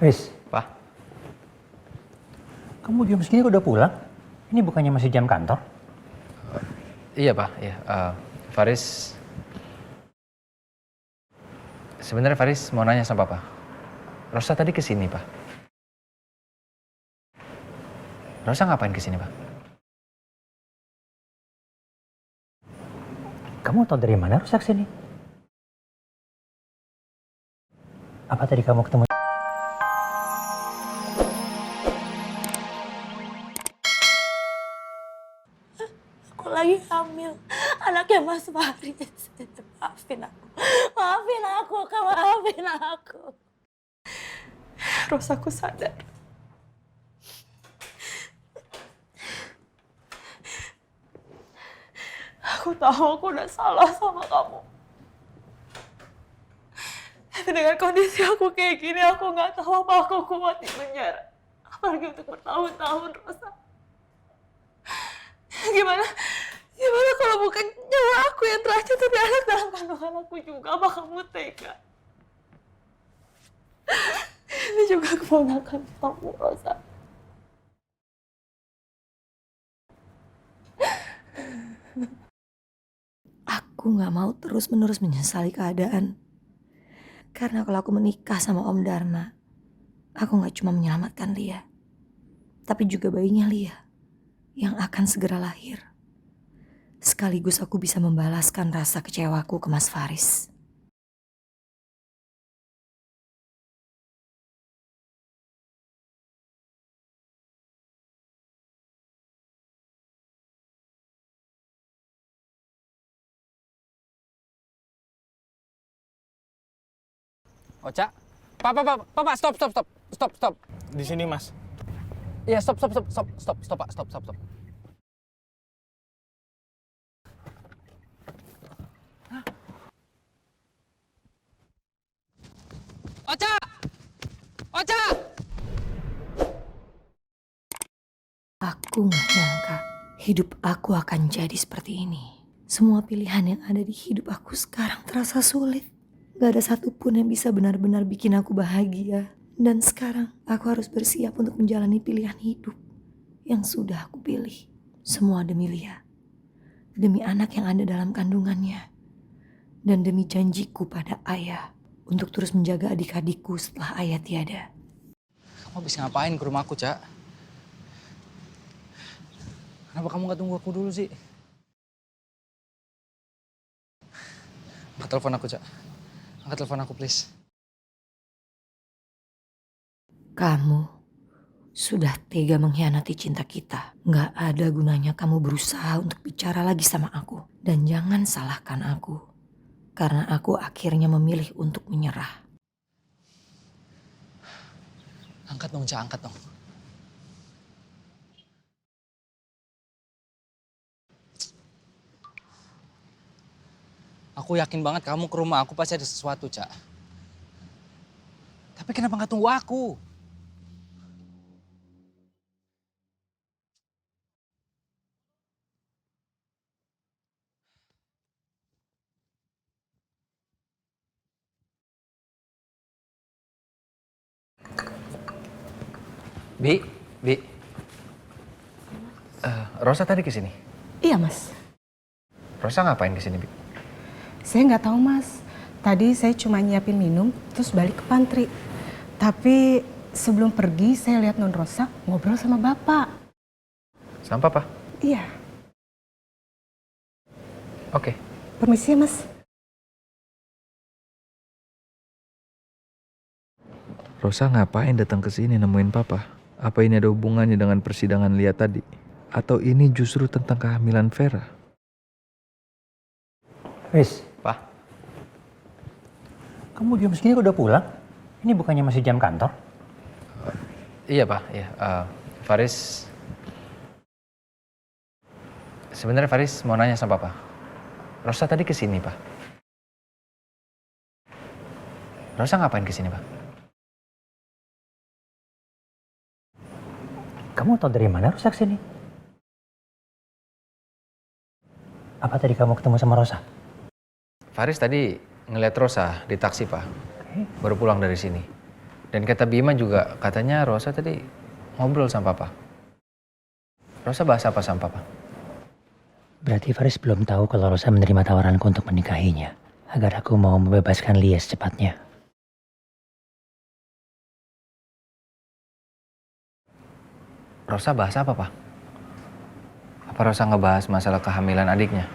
Wis, Pak? kamu jam segini udah pulang? Ini bukannya masih jam kantor? Iya, Pak. Iya. Faris... Sebenarnya Faris mau nanya sama Papa. Rosa tadi kesini, Pak. Rosa ngapain kesini, Pak? Kamu tahu dari mana Rosa kesini? Apa tadi kamu ketemu? Aku lagi hamil, anaknya Mas Faris. Maafin aku, Kak, maafin aku. Terus aku sadar. Aku tahu aku udah salah sama kamu. Tapi dengan kondisi aku kayak gini, aku nggak tahu apa aku kuat di penjara. Apalagi untuk bertahun-tahun, Rosa. Gimana kalau bukan nyawa aku yang terakhir, tapi anak dalam kandungan aku juga, apa kamu tega? Ini juga keponakan kamu, Rosa. Aku nggak mau terus-menerus menyesali keadaan. Karena kalau aku menikah sama Om Dharma, aku nggak cuma menyelamatkan Lia, tapi juga bayinya Lia yang akan segera lahir. Sekaligus aku bisa membalaskan rasa kecewaku ke Mas Faris. Oca? Pak, stop. Di sini, Mas. Iya, stop, Pak, stop. Hah? Oca! Aku nggak nyangka hidup aku akan jadi seperti ini. Semua pilihan yang ada di hidup aku sekarang terasa sulit. Gak ada satupun yang bisa benar-benar bikin aku bahagia. Dan sekarang aku harus bersiap untuk menjalani pilihan hidup yang sudah aku pilih. Semua demi Lia. Demi anak yang ada dalam kandungannya. Dan demi janjiku pada ayah untuk terus menjaga adik-adikku setelah ayah tiada. Kamu habis ngapain ke rumahku, Cak? Kenapa kamu gak tunggu aku dulu sih? Angkat telepon aku, Cak. Angkat telepon aku, please. Kamu sudah tega mengkhianati cinta kita. Gak ada gunanya kamu berusaha untuk bicara lagi sama aku. Dan jangan salahkan aku. Karena aku akhirnya memilih untuk menyerah. Angkat dong, Cak, angkat dong. Aku yakin banget kamu ke rumah aku pasti ada sesuatu, Cak. Tapi kenapa gak tunggu aku? Bi. Rosa tadi kesini? Iya, Mas. Rosa ngapain kesini, Bi? Saya nggak tahu, Mas. Tadi saya cuma nyiapin minum, terus balik ke pantry. Tapi sebelum pergi, saya lihat Non Rosa ngobrol sama Bapak. Sama Papa? Iya. Oke. Permisi ya, Mas. Rosa ngapain datang ke sini nemuin Papa? Apa ini ada hubungannya dengan persidangan Lia tadi? Atau ini justru tentang kehamilan Vera? Wis, Pak? kamu jam segini udah pulang? Ini bukannya masih jam kantor? Iya, Pak. Iya. Faris... Sebenarnya Faris mau nanya sama Papa. Rosa tadi kesini, Pak. Rosa ngapain kesini, Pak? Kamu tahu dari mana Rosa kesini? Apa tadi kamu ketemu sama Rosa? Faris tadi ngeliat Rosa di taksi, Pak. Baru pulang dari sini. Dan kata Bima juga katanya Rosa tadi ngobrol sama papa. Rosa bahas apa sama papa? Berarti Faris belum tahu kalau Rosa menerima tawaranku untuk menikahinya. Agar aku mau membebaskan Lia secepatnya. Rosa bahas apa, Pak? Apa Rosa ngebahas masalah kehamilan adiknya?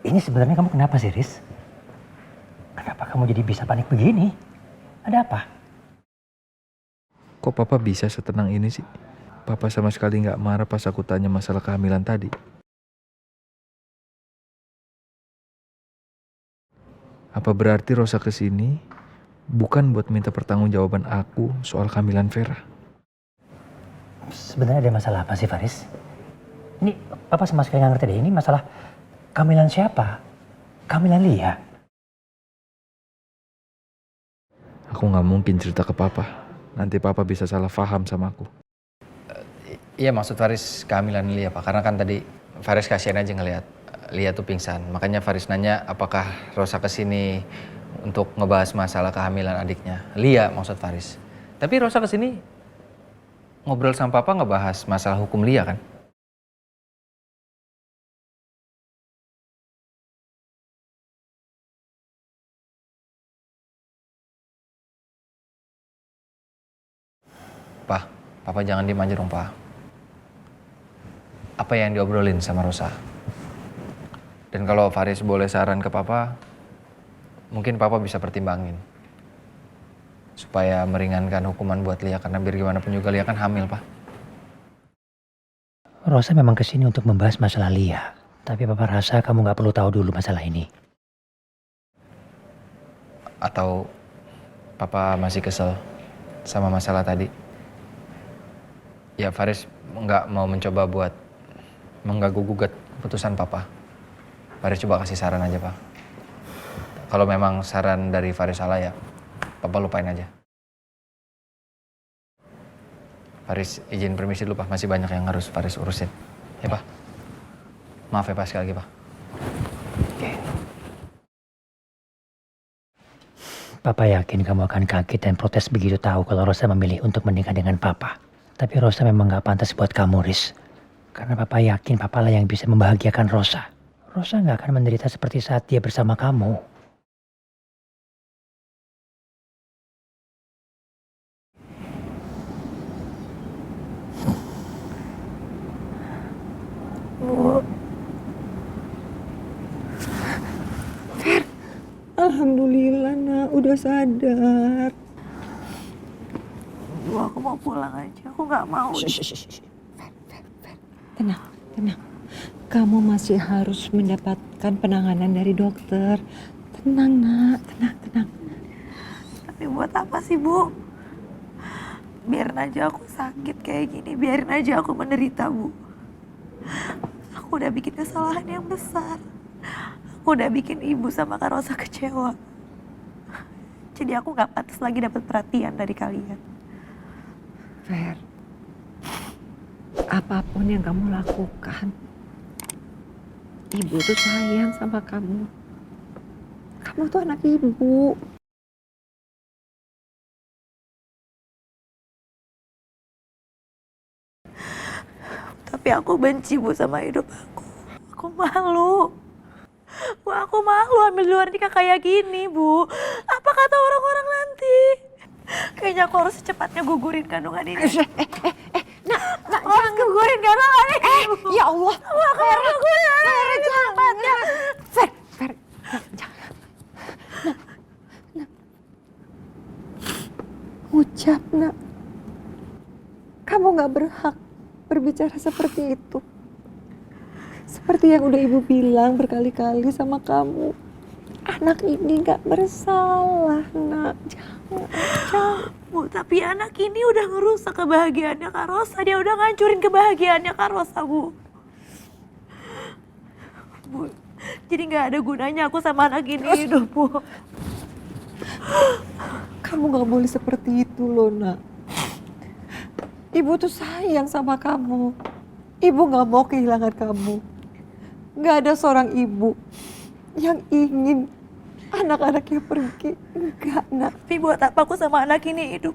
Ini sebenarnya kamu kenapa sih, Riz? Kenapa kamu jadi bisa panik begini? Ada apa? Kok papa bisa setenang ini sih? Papa sama sekali nggak marah pas aku tanya masalah kehamilan tadi. Apa berarti Rosa kesini bukan buat minta pertanggungjawaban aku soal kehamilan Vera? Sebenarnya ada masalah apa sih, Faris? Ini Papa sama sekali nggak ngerti deh. Ini masalah kehamilan siapa? Kehamilan Lia. Aku nggak mungkin cerita ke papa. Nanti papa bisa salah paham sama aku. Iya, maksud Faris kehamilan Lia, Pak. Karena kan tadi Faris kasihan aja ngelihat Lia tuh pingsan. Makanya Faris nanya apakah Rosa kesini untuk ngebahas masalah kehamilan adiknya. Lia maksud Faris. Tapi Rosa kesini ngobrol sama Papa ngebahas masalah hukum Lia kan? Pak, Papa jangan diem aja dong, Pak. Apa yang diobrolin sama Rosa? Dan kalau Faris boleh saran ke Papa, mungkin Papa bisa pertimbangin. Supaya meringankan hukuman buat Lia, karena biar gimana pun juga Lia kan hamil, Pak. Rosa memang kesini untuk membahas masalah Lia. Tapi Papa rasa kamu nggak perlu tahu dulu masalah ini. Atau Papa masih kesel sama masalah tadi? Ya Faris nggak mau mencoba buat mengganggu-gugat keputusan Papa. Faris coba kasih saran aja, Pak. Kalau memang saran dari Faris salah ya, Papa lupain aja. Faris izin permisi dulu, Pak. Masih banyak yang harus Faris urusin. Ya, Pak. Maaf ya, Pak, sekali lagi, Pak. Oke. Papa yakin kamu akan kaget dan protes begitu tahu kalau Rosa memilih untuk menikah dengan Papa. Tapi Rosa memang gak pantas buat kamu, Riz. Karena Papa yakin Papa lah yang bisa membahagiakan Rosa. Rosa gak akan menderita seperti saat dia bersama kamu. Bu. Alhamdulillah nak, udah sadar. Bu, aku mau pulang aja. Aku nggak mau. Tenang, tenang. Kamu masih harus mendapatkan penanganan dari dokter. Tenang nak, tenang, tenang. Tapi buat apa sih, Bu? Biarin aja aku sakit kayak gini. Biarin aja aku menderita, Bu. Aku udah bikin kesalahan yang besar. Aku udah bikin ibu sama Kak Rosa kecewa. Jadi aku gak pantas lagi dapat perhatian dari kalian. Fer, apapun yang kamu lakukan, ibu tuh sayang sama kamu. Kamu tuh anak ibu. Tapi aku benci, Bu, sama hidup aku. Aku malu. Bu, aku malu ambil luar nikah kayak gini, Bu. Apa kata orang-orang nanti? Kayaknya aku harus secepatnya gugurin kandungan ini. Nak, Harus gugurin kandungan ini, Bu. Ya Allah, Aku harus gugurin secepatnya. Fer, jangan. Nak. Ucap, nak. Kamu gak berhak berbicara seperti itu. Seperti yang udah ibu bilang berkali-kali sama kamu. Anak ini gak bersalah, nak. Jangan. Bu, tapi anak ini udah ngerusak kebahagiaannya Kak Rosa. Dia udah ngancurin kebahagiaannya Kak Rosa, Bu. Bu, jadi gak ada gunanya aku sama anak ini hidup, Bu. Kamu gak boleh seperti itu loh, nak. Ibu tuh sayang sama kamu. Ibu gak mau kehilangan kamu. Gak ada seorang ibu yang ingin anak-anaknya pergi. Enggak, nak. Tapi buat apa aku sama anak ini hidup?